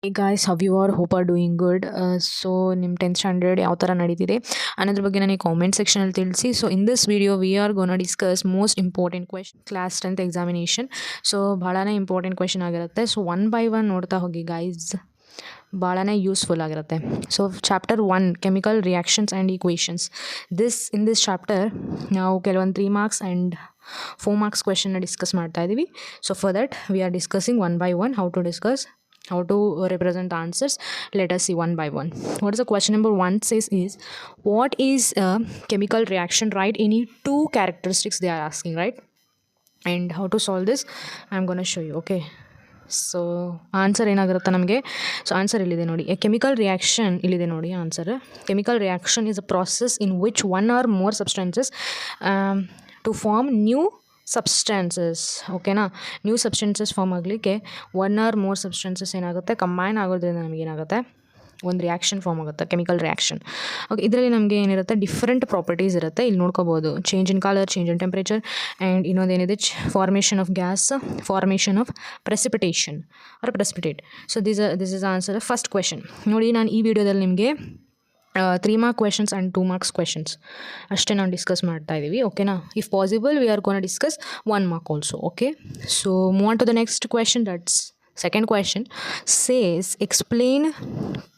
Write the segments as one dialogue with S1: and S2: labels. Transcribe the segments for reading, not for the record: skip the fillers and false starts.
S1: Hey guys, how you are? Hope are doing good. So ನಿಮ್ಮ 10th standard ಯಾವ ಥರ ನಡೀತಿದೆ ಅನ್ನೋದ್ರ ಬಗ್ಗೆ ನನಗೆ ಕಾಮೆಂಟ್ ಸೆಕ್ಷನಲ್ಲಿ ತಿಳಿಸಿ. So in this video we are gonna discuss most important question class 10th examination. So ಭಾಳನೇ ಇಂಪಾರ್ಟೆಂಟ್ ಕ್ವೆಶನ್ ಆಗಿರುತ್ತೆ. ಸೊ ಒನ್ ಬೈ ಒನ್ ನೋಡ್ತಾ ಹೋಗಿ ಗೈಸ್, ಭಾಳನೇ ಯೂಸ್ಫುಲ್ ಆಗಿರುತ್ತೆ. So chapter 1 chemical reactions and equations. In this chapter ನಾವು ಕೆಲವೊಂದು 3 marks and 4 marks ಕ್ವೆಶನ್ನ discuss ಮಾಡ್ತಾ ಇದ್ದೀವಿ. So for that we are discussing one by one how to represent the answers. Let us see one by one. What is the question number 1 says is, what is a chemical reaction? Write any 2 characteristics they are asking, right? And how to solve this I'm going to show you. Okay, so answer ಏನಾಗಿರುತ್ತೆ ನಮಗೆ. So answer ಇಲ್ಲಿದೆ ನೋಡಿ. A chemical reaction ಇಲ್ಲಿದೆ ನೋಡಿ answer. Chemical reaction is a process in which one or more substances to form new substances. ಓಕೆನಾ, new substances form ಆಗಲಿಕ್ಕೆ 1 or more substances ಏನಾಗುತ್ತೆ, combine ಆಗೋದ್ರಿಂದ ನಮಗೇನಾಗುತ್ತೆ, ಒಂದು ರಿಯಾಕ್ಷನ್ ಫಾರ್ಮ್ ಆಗುತ್ತೆ, ಕೆಮಿಕಲ್ ರಿಯಾಕ್ಷನ್. ಓಕೆ, ಇದರಲ್ಲಿ ನಮಗೆ ಏನಿರುತ್ತೆ, ಡಿಫ್ರೆಂಟ್ ಪ್ರಾಪರ್ಟೀಸ್ ಇರುತ್ತೆ. ಇಲ್ಲಿ ನೋಡ್ಕೋಬೋದು, change in colour, change in temperature, and ಇನ್ನೊಂದೇನಿದೆ formation of gas, formation of precipitation or precipitate. So this is answer first question. ನೋಡಿ, ನಾನು ಈ ವಿಡಿಯೋದಲ್ಲಿ ನಿಮಗೆ 3 mark questions and 2 marks questions ಅಷ್ಟೇ ನಾವು ಡಿಸ್ಕಸ್ ಮಾಡ್ತಾ ಇದ್ದೀವಿ. ಓಕೆನಾ, if possible we are gonna discuss 1 mark also. Okay, so move on to the next question. That's second question says, explain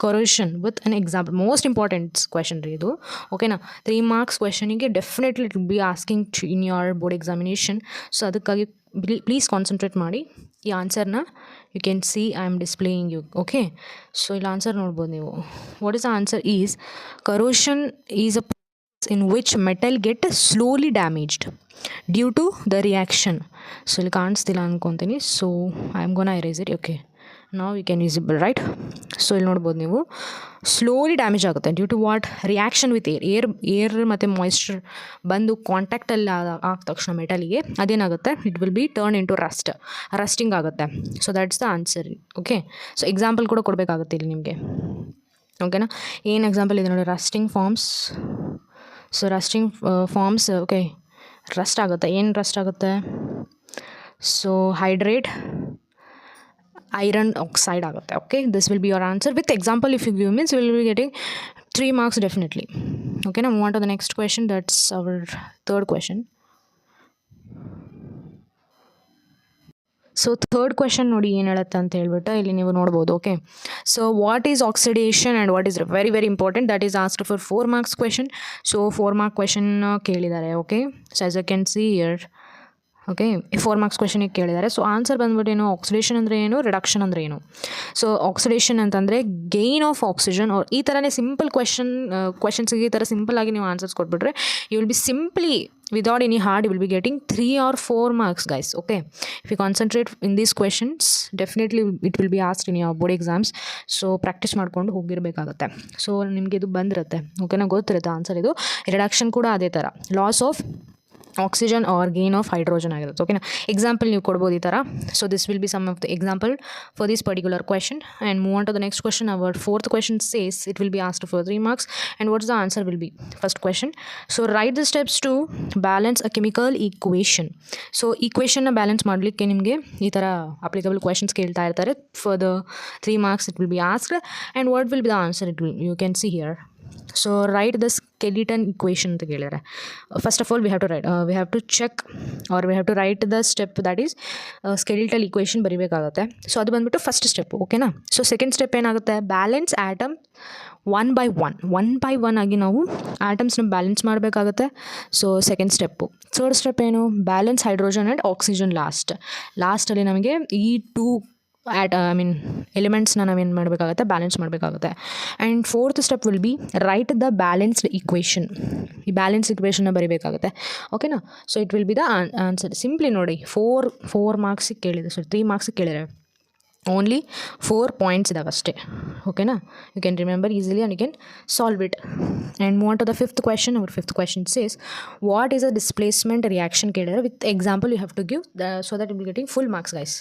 S1: corrosion with an example. Most important question ರೀ ಇದು. ಓಕೆನಾ, 3 marks ಕ್ವೆಶನಿಗೆ definitely it will be asking in your board examination. So ಅದಕ್ಕಾಗಿ please concentrate ಮಾಡಿ. ಈ ಆನ್ಸರ್ನ you can see I am displaying you. Okay, so ಇಲ್ಲಿ answer ನೋಡ್ಬೋದು ನೀವು. What is the answer is, corrosion is a in which metal get slowly damaged due to the reaction. So ಇಲ್ಲಿ ಕಾಣಿಸ್ತಿಲ್ಲ ಅನ್ಕೊತೀನಿ. So I am gonna erase it. Okay, ನಾವು you can visible right. So ಇಲ್ಲಿ ನೋಡ್ಬೋದು ನೀವು, slowly damage ಆಗುತ್ತೆ due to what, reaction with air ಮತ್ತು moisture ಬಂದು ಕಾಂಟ್ಯಾಕ್ಟಲ್ಲಿ ಆದ ತಕ್ಷಣ ಮೆಟಲಿಗೆ ಅದೇನಾಗುತ್ತೆ, it will be turn into rusting ಆಗುತ್ತೆ. So that's the answer. Okay, so example ಕೂಡ ಕೊಡಬೇಕಾಗುತ್ತೆ ಇಲ್ಲಿ ನಿಮಗೆ. ಓಕೆನಾ, ಏನು ಎಕ್ಸಾಂಪಲ್ ಇದೆ ನೋಡಿ, rusting forms. So rusting forms, okay, rust ಆಗುತ್ತೆ. ಏನು ರಸ್ಟ್ ಆಗುತ್ತೆ? ಸೊ ಹೈಡ್ರೇಟ್ ಐರನ್ ಆಕ್ಸೈಡ್ ಆಗುತ್ತೆ. Okay, this will be your answer with example. If you give means will be getting 3 marks definitely. ಓಕೆನಾ, move on to the next question. That's our third question. So third question ನೋಡಿ ಏನು ಹೇಳುತ್ತೆ ಅಂತ ಹೇಳ್ಬಿಟ್ಟು ಇಲ್ಲಿ ನೀವು ನೋಡ್ಬೋದು. Okay, so what is oxidation and what is very very important. That is asked for 4 marks question. So 4 mark question ಕೇಳಿದ್ದಾರೆ. Okay, so as you can see here. Okay, 4 marks ಕ್ವೆಶನಿಗೆ ಕೇಳಿದ್ದಾರೆ. ಸೊ ಆನ್ಸರ್ ಬಂದ್ಬಿಟ್ಟು ಏನು, oxidation ಅಂದರೆ ಏನು, reduction ಅಂದರೆ ಏನು. So oxidation ಅಂತಂದರೆ ಗೇನ್ ಆಫ್ ಆಕ್ಸಿಜನ್. ಈ ಥರನೇ ಸಿಂಪಲ್ ಕ್ವೆಶನ್ಸ್ಗೆ ಈ ಥರ ಸಿಂಪಲ್ ಆಗಿ ನೀವು ಆನ್ಸರ್ಸ್ ಕೊಟ್ಬಿಟ್ರೆ you will be simply without any hard you will be getting 3 or 4 marks guys. Okay, if you concentrate in these questions definitely it will be asked in your board exams. So practice ಮಾಡ್ಕೊಂಡು ಹೋಗಿರಬೇಕಾಗತ್ತೆ. So ನಿಮಗೆ ಇದು ಬಂದಿರುತ್ತೆ. ಓಕೆನಾ, ಗೊತ್ತಿರುತ್ತೆ answer. ಇದು reduction ಕೂಡ ಅದೇ ಥರ, loss of oxygen or gain of hydrogen ಆಗಿರುತ್ತೆ. ಓಕೆನಾ, ಎಕ್ಸಾಂಪಲ್ ನೀವು ಕೊಡ್ಬೋದು ಈ ಥರ. So this will be some of the example for this particular question. And move on to the next question. Our fourth question says it will be asked for 3 marks. And what's the answer will be, first question. So write the steps to balance a chemical equation. So ಈಕ್ವೇಷನ್ನ balance ಮಾಡಲಿಕ್ಕೆ ನಿಮಗೆ ಈ ಥರ applicable questions ಕೇಳ್ತಾ ಇರ್ತಾರೆ. For the 3 marks it will be asked. And what will be the answer, it will you can see here. So write the skeleton equation ಅಂತ ಕೇಳಿದರೆ, first of all we have to check or we have to write the step that is skeletal equation ಬರೀಬೇಕಾಗುತ್ತೆ. So ಅದು ಬಂದುಬಿಟ್ಟು first step. ಓಕೆನಾ, so second step ಏನಾಗುತ್ತೆ, balance atom one by one ಆಗಿ ನಾವು ಆಟಮ್ಸ್ನ balance ಮಾಡಬೇಕಾಗುತ್ತೆ. So second step. Third step ಏನು, balance hydrogen and oxygen. ಲಾಸ್ಟಲ್ಲಿ ನಮಗೆ ಈ 2 ಎಲಿಮೆಂಟ್ಸ್ನ ನಾವೇನು ಮಾಡಬೇಕಾಗುತ್ತೆ, ಬ್ಯಾಲೆನ್ಸ್ ಮಾಡಬೇಕಾಗುತ್ತೆ. And fourth step will be right the balanced equation. ಈ ಬ್ಯಾಲೆನ್ಸ್ ಈಕ್ವೇಷನ್ನ ಬರೀಬೇಕಾಗುತ್ತೆ. ಓಕೆನಾ, so it will be the answer. Simply ನೋಡಿ, 4 marksiಗೆ ಕೇಳಿದೆ, ಸೊ 3 marksiಗೆ ಕೇಳಿದರೆ ಓನ್ಲಿ 4 points ಇದಾವೆ ಅಷ್ಟೇ. ಓಕೆನಾ, you can remember easily and you can solve it. And move on to the fifth question. Our fifth question says, what is a displacement reaction ಕೇಳಿದರೆ with example you have to give so that you will getting full marks guys.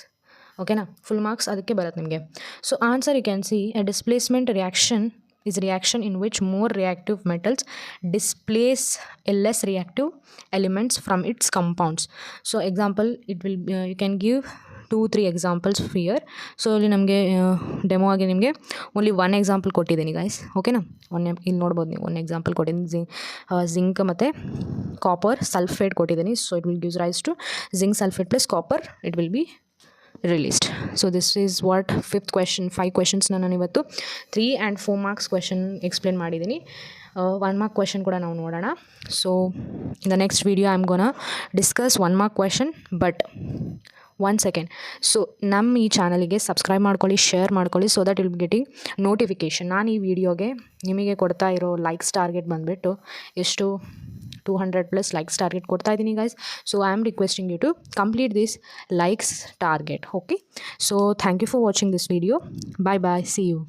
S1: ಓಕೆನಾ, full marks ಅದಕ್ಕೆ ಬರುತ್ತೆ ನಿಮಗೆ. So answer you can see, a displacement reaction is reaction in which more reactive metals displace a less reactive elements from its compounds. So example, it will you can give 2-3 examples here. So ಇಲ್ಲಿ ನಮಗೆ demo ಆಗಿ ನಿಮಗೆ only 1 example ಕೊಟ್ಟಿದ್ದೀನಿ guys. ಓಕೆನಾ, ಇಲ್ಲಿ ನೋಡ್ಬೋದು ನೀವು 1 example ಕೊಟ್ಟಿದ್ದೀನಿ. ಜಿಂಕ್ ಮತ್ತು ಕಾಪರ್ ಸಲ್ಫೇಟ್ ಕೊಟ್ಟಿದ್ದೀನಿ. So it will gives rise to zinc sulphate plus copper, it will be released. So this is what 5th question. 5 questions ನಾನು ಇವತ್ತು 3 and 4 marks question explain ಮಾಡಿದ್ದೀನಿ. 1 mark question ಕೂಡ ನಾವು ನೋಡೋಣ. So in the next video I am gonna discuss 1 mark question, but 1 second. So ನಮ್ಮ ಈ ಚಾನಲಿಗೆ subscribe ಮಾಡ್ಕೊಳ್ಳಿ, share ಮಾಡ್ಕೊಳ್ಳಿ, so that will be getting notification. ನಾನು ಈ ವಿಡಿಯೋಗೆ ನಿಮಗೆ ಕೊಡ್ತಾ ಇರೋ ಲೈಕ್ಸ್ ಟಾರ್ಗೆಟ್ ಬಂದುಬಿಟ್ಟು ಎಷ್ಟು 200+ ಲೈಕ್ಸ್ ಟಾರ್ಗೆಟ್ ಕೊಡ್ತಾ ಇದ್ದೀನಿ guys. So I am requesting you to complete this likes target. Okay, so thank you for watching this video. Bye bye, see you.